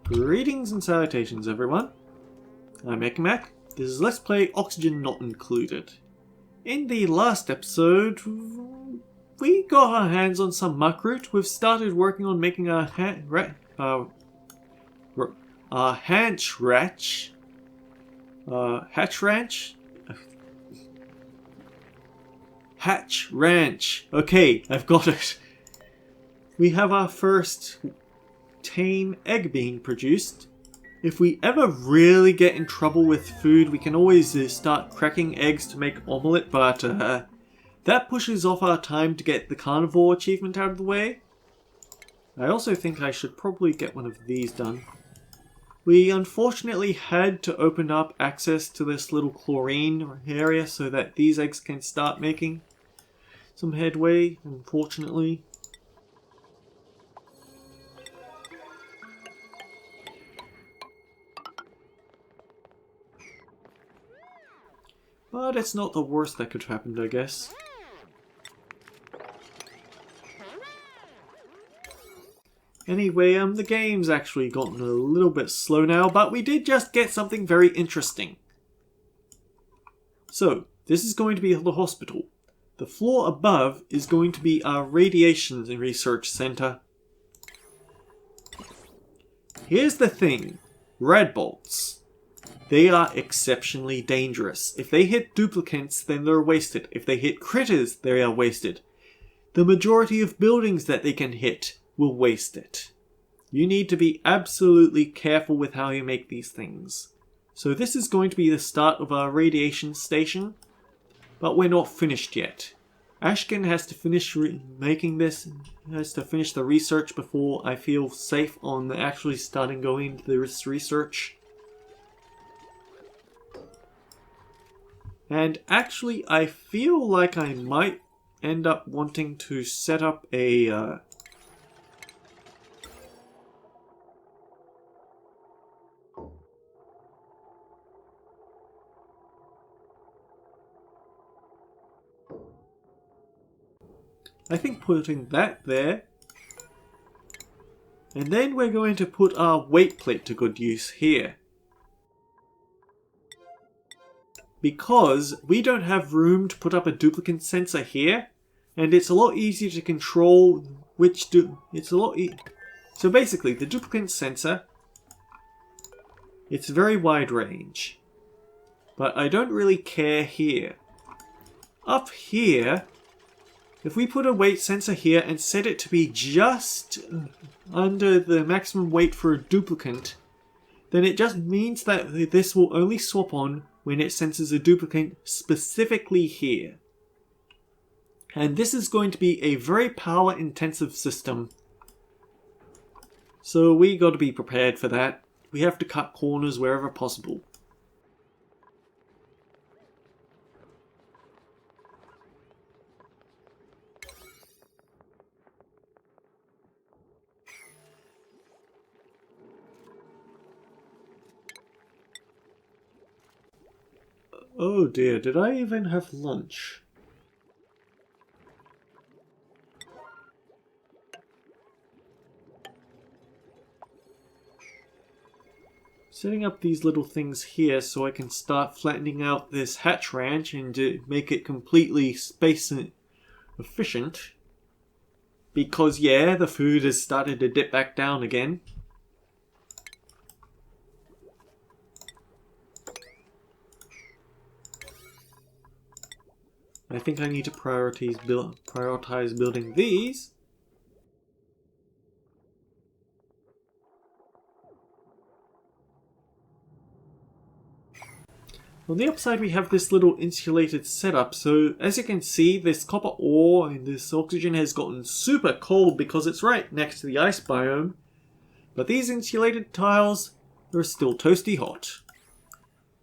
Greetings and salutations, everyone. I'm Ekmac. This is Let's Play Oxygen Not Included. In the last episode, we got our hands on some muckroot. We've started working on making our hatch ranch. Okay, I've got it. We have our first tame egg being produced. If we ever really get in trouble with food, we can always start cracking eggs to make omelette, but that pushes off our time to get the carnivore achievement out of the way. I also think I should probably get one of these done. We unfortunately had to open up access to this little chlorine area so that these eggs can start making some headway, unfortunately. But it's not the worst that could have happened, I guess. Anyway, the game's actually gotten a little bit slow now, but we did just get something very interesting. So, this is going to be the hospital. The floor above is going to be our radiation research center. Here's the thing. Radbolts. They are exceptionally dangerous. If they hit duplicates, then they're wasted. If they hit critters, they are wasted. The majority of buildings that they can hit will waste it. You need to be absolutely careful with how you make these things. So this is going to be the start of our radiation station, but we're not finished yet. Ashkin has to finish making this, has to finish the research before I feel safe on actually starting going into this research. And actually, I feel like I might end up wanting to set up a I think putting that there, and then we're going to put our weight plate to good use here. Because we don't have room to put up a duplicate sensor here, and it's a lot easier to control which So basically, the duplicate sensor, it's very wide range, but I don't really care here. Up here, if we put a weight sensor here and set it to be just under the maximum weight for a duplicate, then it just means that this will only swap on when it senses a duplicate specifically here. And this is going to be a very power intensive system. So we got to be prepared for that. We have to cut corners wherever possible. Oh dear, did I even have lunch? Setting up these little things here so I can start flattening out this hatch ranch and make it completely space efficient. Because yeah, the food has started to dip back down again. I think I need to prioritize building these. On the upside we have this little insulated setup, so as you can see this copper ore and this oxygen has gotten super cold because it's right next to the ice biome. But these insulated tiles are still toasty hot.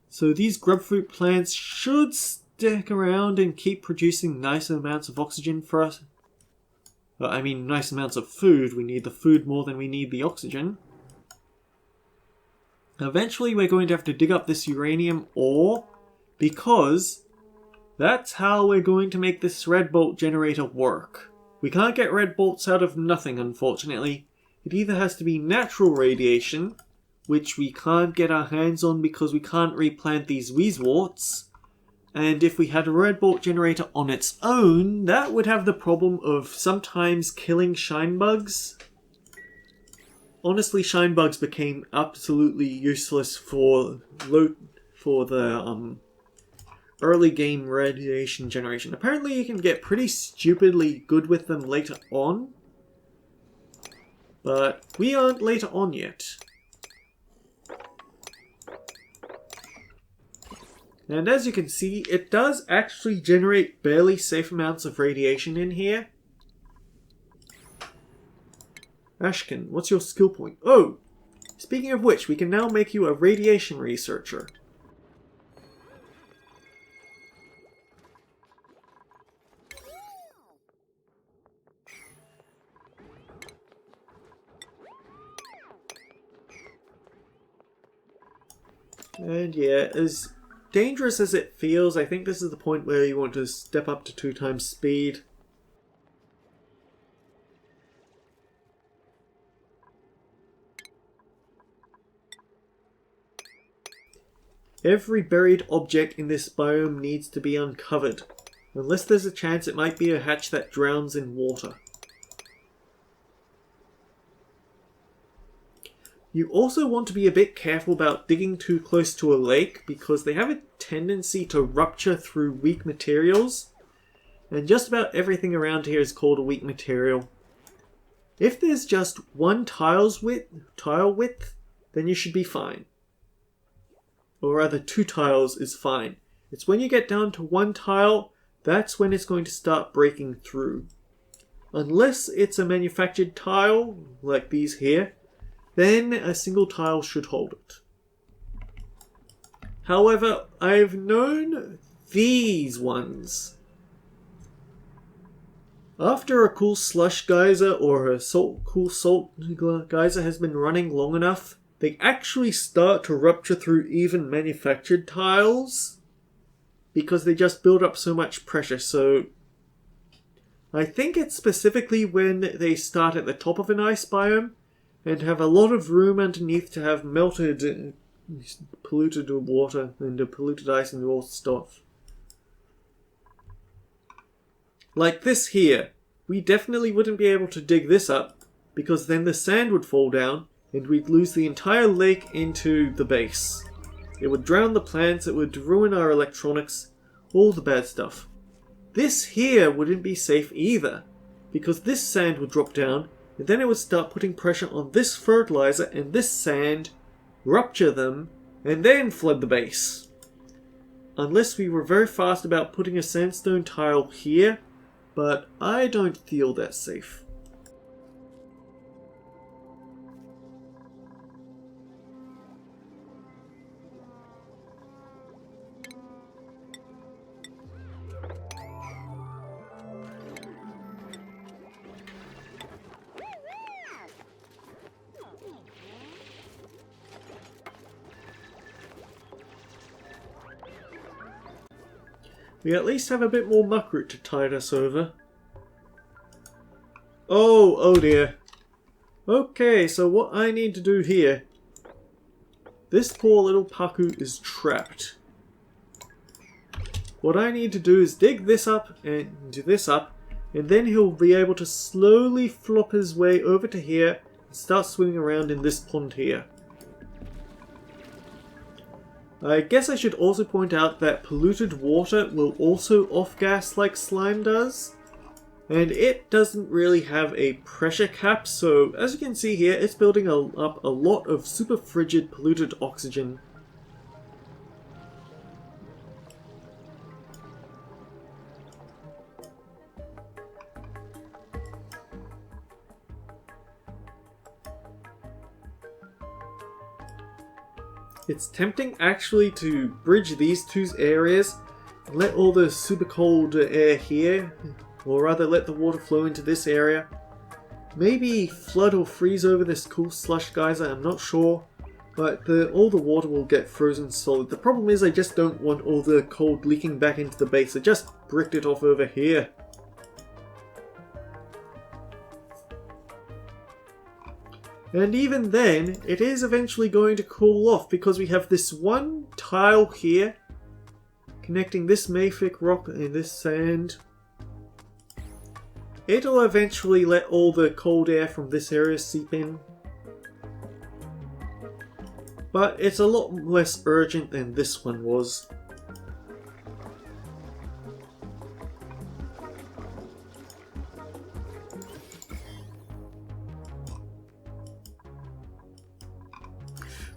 So these grub fruit plants should stick around and keep producing nice amounts of oxygen for us. I mean nice amounts of food. We need the food more than we need the oxygen. Eventually we're going to have to dig up this uranium ore because that's how we're going to make this radbolt generator work. We can't get radbolts out of nothing, unfortunately. It either has to be natural radiation which we can't get our hands on because we can't replant these Wheezeworts. And if we had a radbolt generator on its own, that would have the problem of sometimes killing shine bugs. Honestly, shine bugs became absolutely useless for the early game radiation generation. Apparently you can get pretty stupidly good with them later on, but we aren't later on yet. And as you can see, it does actually generate barely safe amounts of radiation in here. Ashken, what's your skill point? Oh! Speaking of which, we can now make you a radiation researcher. And yeah, as dangerous as it feels, I think this is the point where you want to step up to 2 times speed. Every buried object in this biome needs to be uncovered, unless there's a chance it might be a hatch that drowns in water. You also want to be a bit careful about digging too close to a lake because they have a tendency to rupture through weak materials, and just about everything around here is called a weak material. If there's just one tile width, then you should be fine. Or rather, 2 tiles is fine. It's when you get down to 1 tile, that's when it's going to start breaking through. Unless it's a manufactured tile, like these here, then a single tile should hold it. However, I've known these ones. After a cool slush geyser or a cool salt geyser has been running long enough, they actually start to rupture through even manufactured tiles because they just build up so much pressure. So I think it's specifically when they start at the top of an ice biome and have a lot of room underneath to have melted, polluted water and polluted ice and all stuff. Like this here, we definitely wouldn't be able to dig this up because then the sand would fall down and we'd lose the entire lake into the base. It would drown the plants, it would ruin our electronics, all the bad stuff. This here wouldn't be safe either, because this sand would drop down, and then it would start putting pressure on this fertilizer and this sand, rupture them, and then flood the base. Unless we were very fast about putting a sandstone tile here, but I don't feel that's safe. We at least have a bit more muckroot to tide us over. Oh dear. Okay, so what I need to do here... This poor little Paku is trapped. What I need to do is dig this up and do this up, and then he'll be able to slowly flop his way over to here and start swimming around in this pond here. I guess I should also point out that polluted water will also off-gas like slime does. And it doesn't really have a pressure cap, so as you can see here, it's building up a lot of super frigid polluted oxygen. It's tempting actually to bridge these 2 areas, let all the super cold air here, or rather let the water flow into this area. Maybe flood or freeze over this cool slush geyser, I'm not sure, but all the water will get frozen solid. The problem is I just don't want all the cold leaking back into the base, I just bricked it off over here. And even then, it is eventually going to cool off because we have this one tile here connecting this mafic rock and this sand. It'll eventually let all the cold air from this area seep in. But it's a lot less urgent than this one was.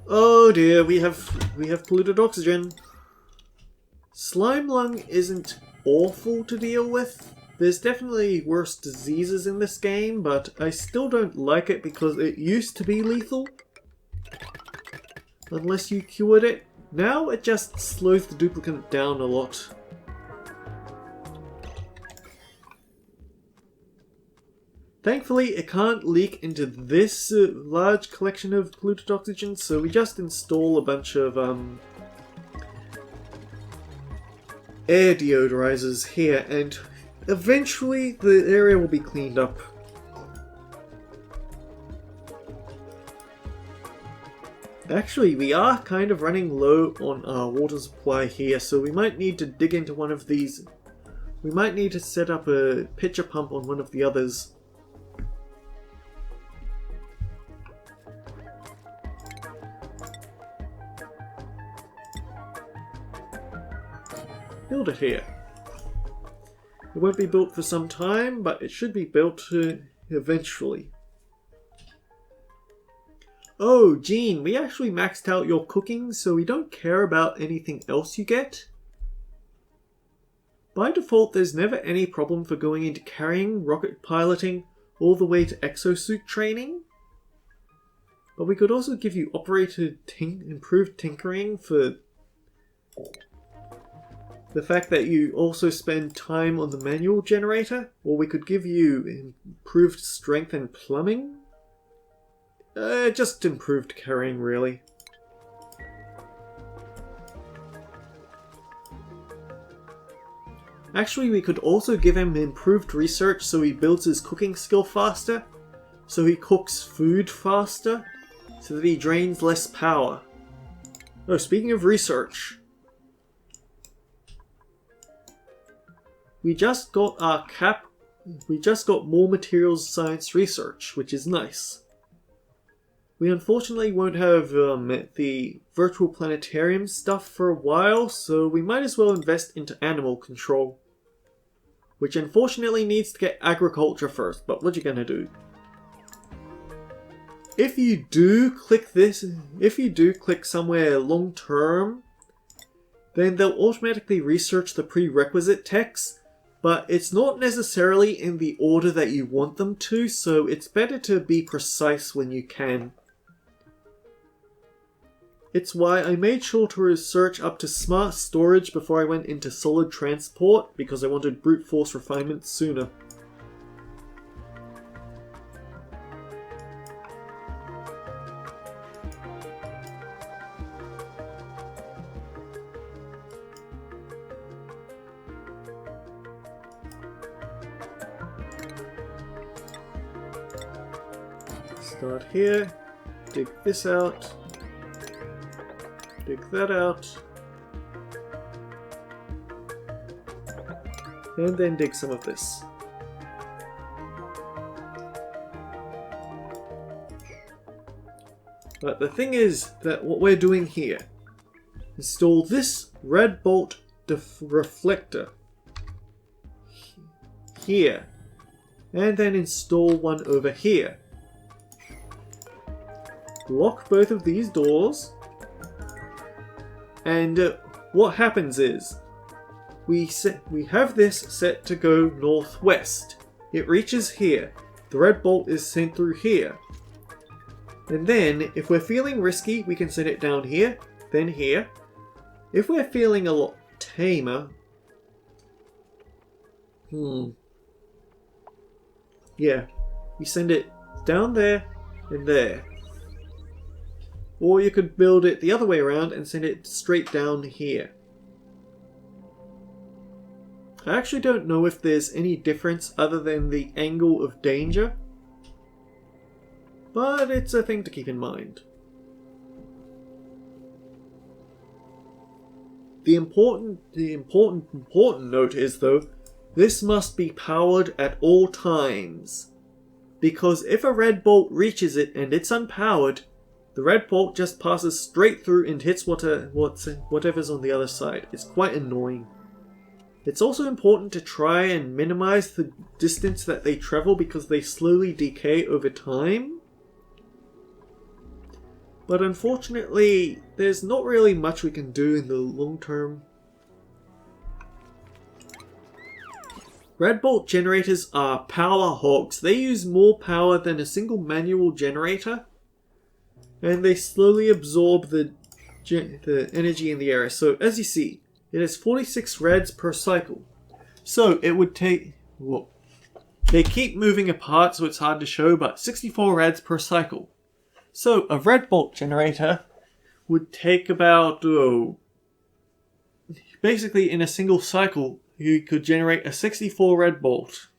Oh dear, we have polluted oxygen. Slime lung isn't awful to deal with. There's definitely worse diseases in this game, but I still don't like it because it used to be lethal. Unless you cured it. Now it just slows the duplicant down a lot. Thankfully, it can't leak into this large collection of polluted oxygen, so we just install a bunch of air deodorizers here, and eventually the area will be cleaned up. Actually, we are kind of running low on our water supply here, so we might need to dig into one of these. We might need to set up a pitcher pump on one of the others. Build it here. It won't be built for some time, but it should be built eventually. Oh, Gene, we actually maxed out your cooking, so we don't care about anything else you get. By default, there's never any problem for going into carrying, rocket piloting, all the way to exosuit training. But we could also give you improved tinkering for the fact that you also spend time on the manual generator, or we could give you improved strength and plumbing. Just improved carrying, really. Actually, we could also give him improved research so he builds his cooking skill faster, so he cooks food faster, so that he drains less power. Oh, speaking of research, we just got more materials science research, which is nice. We unfortunately won't have the virtual planetarium stuff for a while, so we might as well invest into animal control. Which unfortunately needs to get agriculture first, but what you gonna do? If you do click somewhere long term, then they'll automatically research the prerequisite texts, but it's not necessarily in the order that you want them to, so it's better to be precise when you can. It's why I made sure to research up to smart storage before I went into solid transport, because I wanted brute force refinement sooner. Start here, dig this out. Dig that out. And then dig some of this. But the thing is that what we're doing here, install this radbolt reflector here, and then install one over here. Lock both of these doors. And what happens is, we have this set to go northwest. It reaches here. The red bolt is sent through here. And then, if we're feeling risky, we can send it down here, then here. If we're feeling a lot tamer... Yeah, we send it down there and there. Or you could build it the other way around and send it straight down here. I actually don't know if there's any difference other than the angle of danger. but it's a thing to keep in mind. The important note is, though, this must be powered at all times. Because if a red bolt reaches it and it's unpowered, the red bolt just passes straight through and hits whatever's on the other side. It's quite annoying. It's also important to try and minimize the distance that they travel because they slowly decay over time. But unfortunately, there's not really much we can do in the long term. Red bolt generators are power hogs. They use more power than a single manual generator, and they slowly absorb the energy in the area. So as you see, it has 46 rads per cycle. So it would take... Whoa. They keep moving apart, so it's hard to show, but 64 rads per cycle. So a red bolt generator would take about... basically in a single cycle, you could generate a 64 red bolt.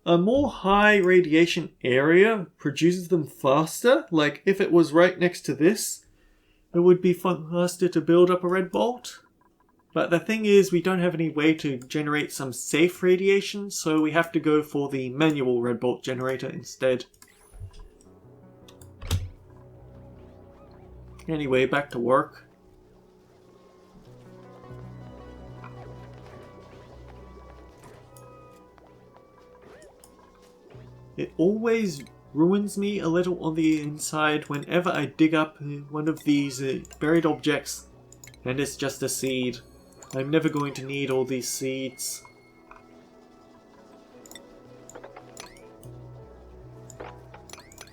A more high radiation area produces them faster. Like if it was right next to this, it would be faster to build up a red bolt. But the thing is, we don't have any way to generate some safe radiation, so we have to go for the manual red bolt generator instead. Anyway, back to work. It always ruins me a little on the inside whenever I dig up one of these buried objects and it's just a seed. I'm never going to need all these seeds.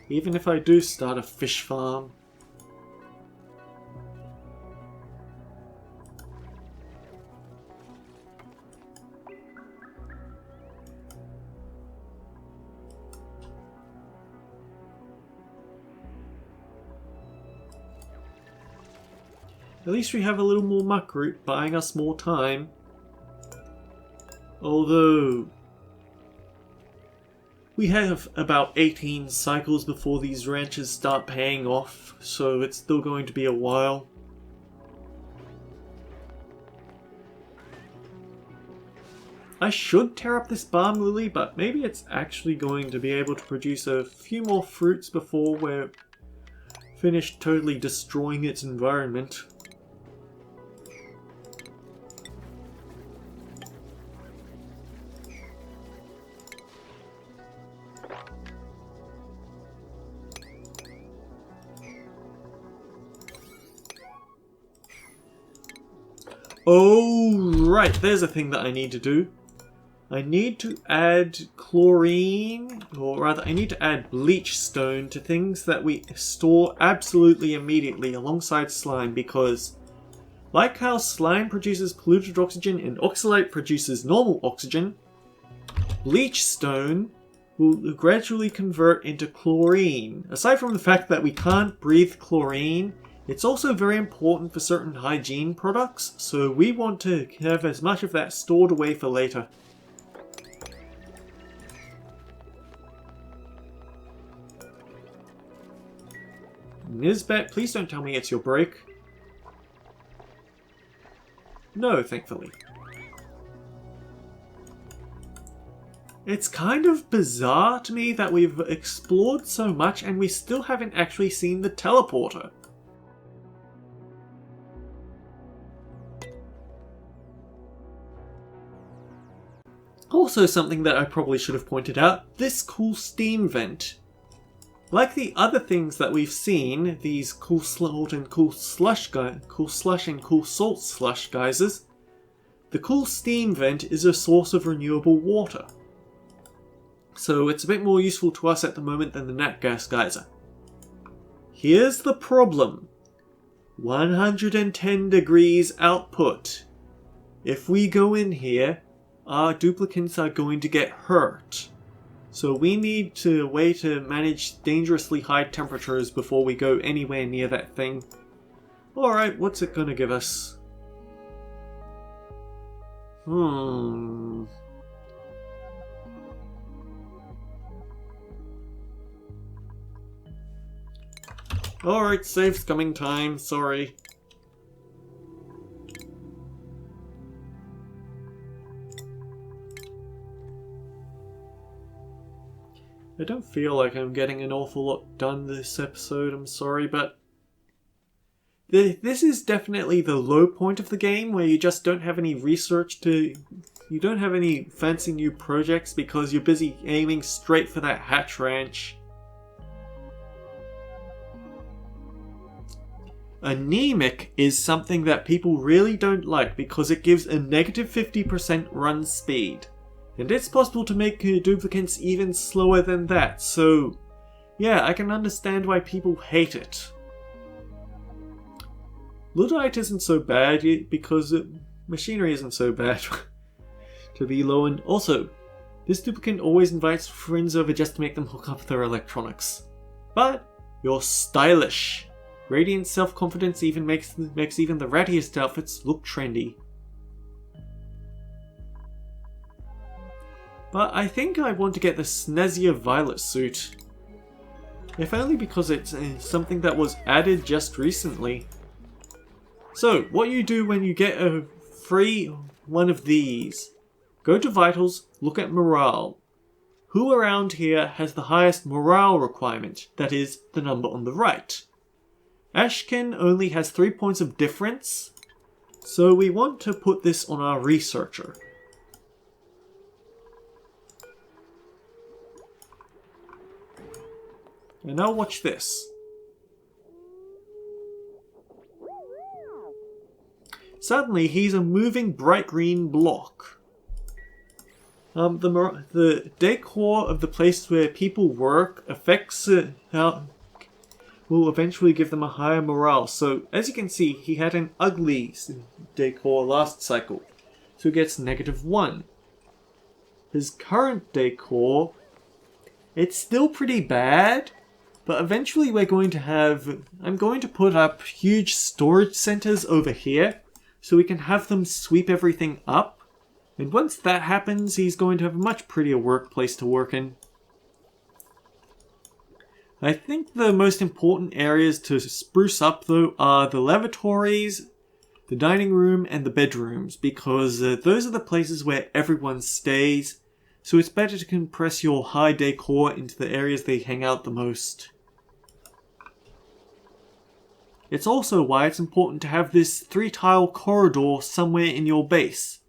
Even if I do start a fish farm. At least we have a little more muck root buying us more time. Although we have about 18 cycles before these ranches start paying off, so it's still going to be a while. I should tear up this balm lily, but maybe it's actually going to be able to produce a few more fruits before we're finished totally destroying its environment. Oh, right, there's a thing that I need to do. I need to add chlorine, or rather I need to add bleach stone to things that we store absolutely immediately alongside slime, because like how slime produces polluted oxygen and oxalate produces normal oxygen, bleach stone will gradually convert into chlorine. Aside from the fact that we can't breathe chlorine, it's also very important for certain hygiene products, so we want to have as much of that stored away for later. Nisbet, please don't tell me it's your break. No, thankfully. It's kind of bizarre to me that we've explored so much and we still haven't actually seen the teleporter. Also, something that I probably should have pointed out, this cool steam vent. Like the other things that we've seen, these cool salt and cool slush salt geysers, the cool steam vent is a source of renewable water. So it's a bit more useful to us at the moment than the nat gas geyser. Here's the problem. 110 degrees output. If we go in here, our duplicants are going to get hurt. So we need a way to manage dangerously high temperatures before we go anywhere near that thing. Alright, what's it gonna give us? Alright, save's coming time, sorry. I don't feel like I'm getting an awful lot done this episode, I'm sorry, but this is definitely the low point of the game where you just don't have any research to... You don't have any fancy new projects because you're busy aiming straight for that hatch ranch. Anemic is something that people really don't like because it gives a negative 50% run speed. And it's possible to make duplicates even slower than that, so yeah, I can understand why people hate it. Luddite isn't so bad because machinery isn't so bad to be low, and also, this duplicate always invites friends over just to make them hook up their electronics. But you're stylish. Radiant self-confidence even makes even the rattiest outfits look trendy. But I think I want to get the snazzier violet suit. If only because it's something that was added just recently. So, what you do when you get a free one of these. Go to Vitals, look at Morale. Who around here has the highest morale requirement? That is, the number on the right. Ashken only has 3 points of difference, so we want to put this on our researcher. And now watch this. Suddenly, he's a moving bright green block. The decor of the place where people work affects how will eventually give them a higher morale. So, as you can see, he had an ugly decor last cycle, so he gets -1. His current decor, it's still pretty bad, but eventually we're going to have... I'm going to put up huge storage centers over here, so we can have them sweep everything up. And once that happens, he's going to have a much prettier workplace to work in. I think the most important areas to spruce up, though, are the lavatories, the dining room, and the bedrooms, because those are the places where everyone stays, so it's better to compress your high decor into the areas they hang out the most. It's also why it's important to have this 3-tile corridor somewhere in your base.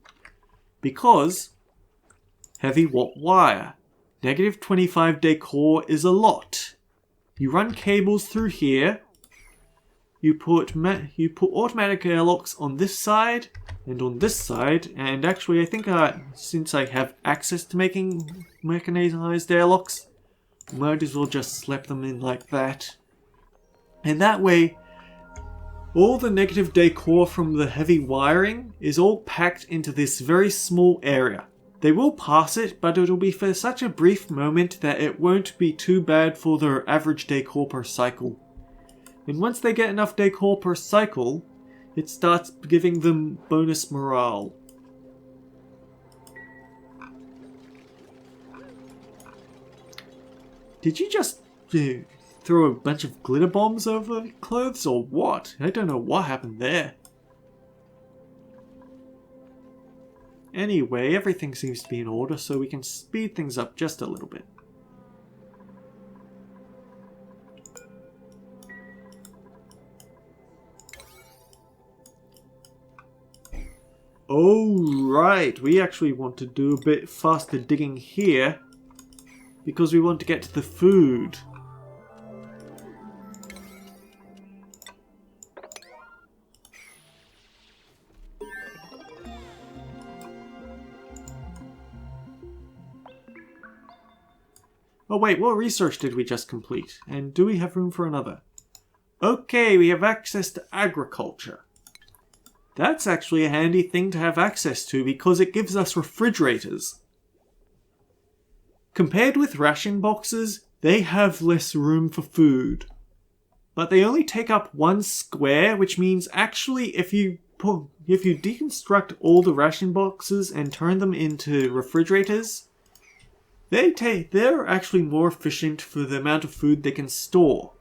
Because heavy watt wire. -25 decor is a lot. You run cables through here. You put automatic airlocks on this side and on this side. And actually, I think since I have access to making mechanized airlocks, I might as well just slap them in like that. And that way, all the negative decor from the heavy wiring is all packed into this very small area. They will pass it, but it'll be for such a brief moment that it won't be too bad for their average decor per cycle. And once they get enough decor per cycle, it starts giving them bonus morale. Did you just throw a bunch of glitter bombs over clothes or what? I don't know what happened there. Anyway, everything seems to be in order, so we can speed things up just a little bit. Oh, right. We actually want to do a bit faster digging here because we want to get to the food. Oh wait, what research did we just complete? And do we have room for another? Okay, we have access to agriculture. That's actually a handy thing to have access to because it gives us refrigerators. Compared with ration boxes, they have less room for food. But they only take up 1 square, which means actually if you deconstruct all the ration boxes and turn them into refrigerators, they're actually more efficient for the amount of food they can store.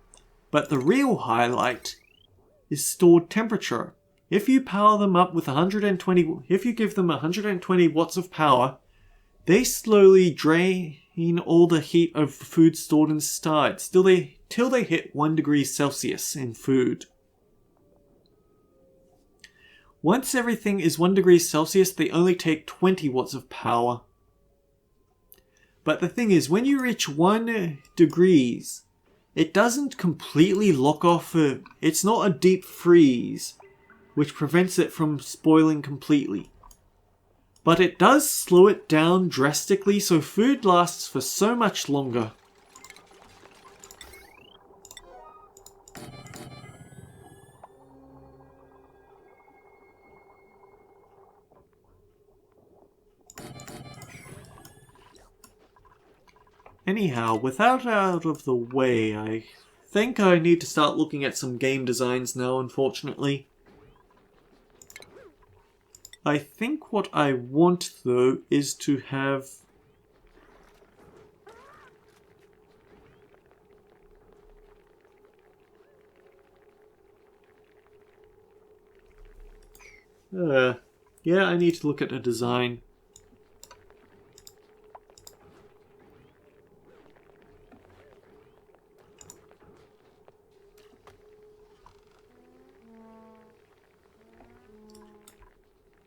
But the real highlight is stored temperature. If you power them up with 120, if you give them 120 watts of power, they slowly drain all the heat of food stored inside till they hit 1 degree Celsius in food. Once everything is 1 degree Celsius, they only take 20 watts of power. But the thing is, when you reach 1 degrees, it doesn't completely lock off. It's not a deep freeze, which prevents it from spoiling completely. But it does slow it down drastically, so food lasts for so much longer. Anyhow, with that out of the way, I think I need to start looking at some game designs now, unfortunately. I think what I want, though, is to have... yeah, I need to look at a design.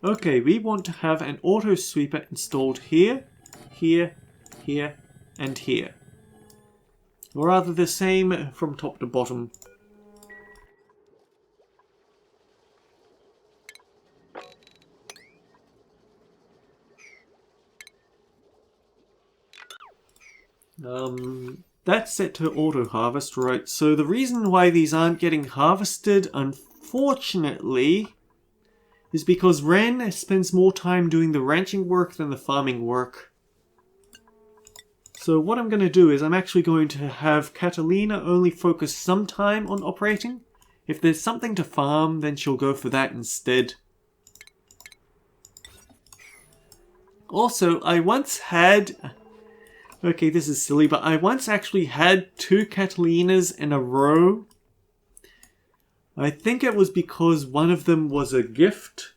Okay, we want to have an auto sweeper installed here, here, here, and here. Or rather the same from top to bottom. That's set to auto harvest, right? So the reason why these aren't getting harvested, unfortunately, is because Ren spends more time doing the ranching work than the farming work. So what I'm going to do is I'm actually going to have Catalina only focus some time on operating. If there's something to farm, then she'll go for that instead. Also, I once had... Okay, this is silly, but I once actually had 2 Catalinas in a row. I think it was because one of them was a gift.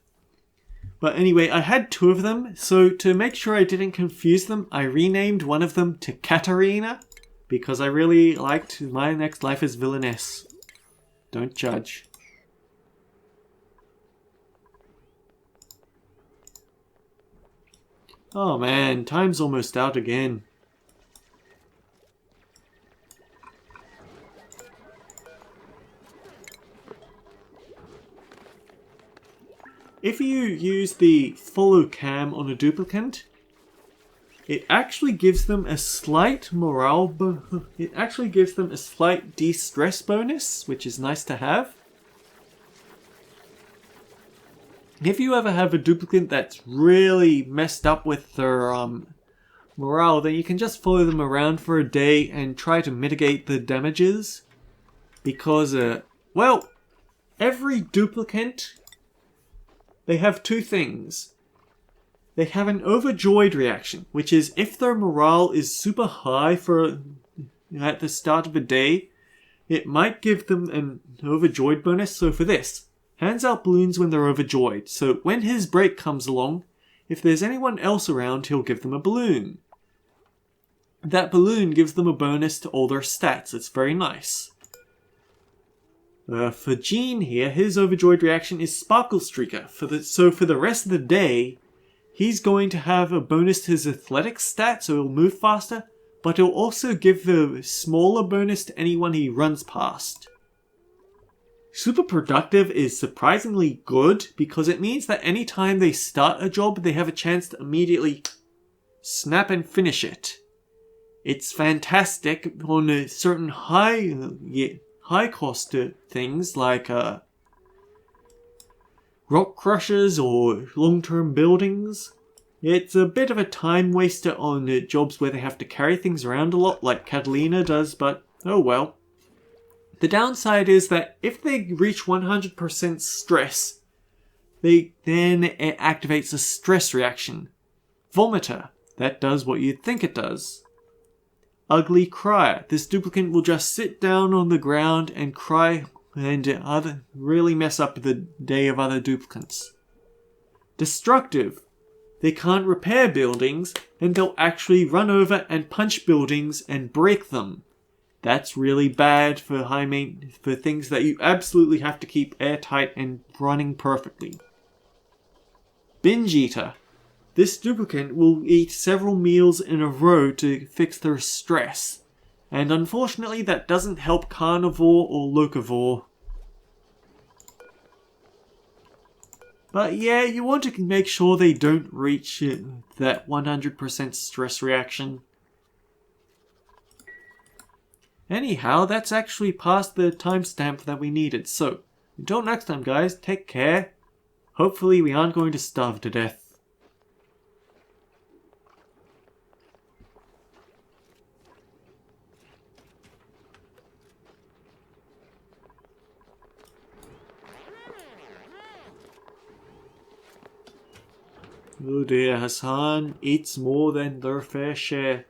But anyway, I had 2 of them, so to make sure I didn't confuse them, I renamed one of them to Katarina, because I really liked My Next Life as Villainess. Don't judge. Oh man, time's almost out again. If you use the follow cam on a duplicant, it actually gives them a slight it actually gives them a slight de-stress bonus, which is nice to have. If you ever have a duplicant that's really messed up with their morale, then you can just follow them around for a day and try to mitigate the damages. Because, well, every duplicant... They have 2 things. They have an overjoyed reaction, which is if their morale is super high at the start of a day, it might give them an overjoyed bonus. So for this, hands out balloons when they're overjoyed. So when his break comes along, if there's anyone else around, he'll give them a balloon. That balloon gives them a bonus to all their stats. It's very nice. For Gene here, his overjoyed reaction is Sparkle Streaker. So for the rest of the day, he's going to have a bonus to his athletics stat, so he'll move faster, but he'll also give the smaller bonus to anyone he runs past. Super Productive is surprisingly good because it means that anytime they start a job, they have a chance to immediately snap and finish it. It's fantastic on certain high-cost things like rock crushers or long-term buildings. It's a bit of a time waster on jobs where they have to carry things around a lot, like Catalina does, but oh well. The downside is that if they reach 100% stress, then it activates a stress reaction. Vomiter. That does what you'd think it does. ugly crier. This duplicant will just sit down on the ground and cry and really mess up the day of other duplicants. Destructive. They can't repair buildings, and they'll actually run over and punch buildings and break them. That's really bad for for things that you absolutely have to keep airtight and running perfectly. Binge eater. This duplicant will eat several meals in a row to fix their stress. And unfortunately that doesn't help carnivore or locavore. But yeah, you want to make sure they don't reach that 100% stress reaction. Anyhow, that's actually past the timestamp that we needed. So, until next time guys, take care. Hopefully we aren't going to starve to death. Oh dear, Hassan eats more than their fair share.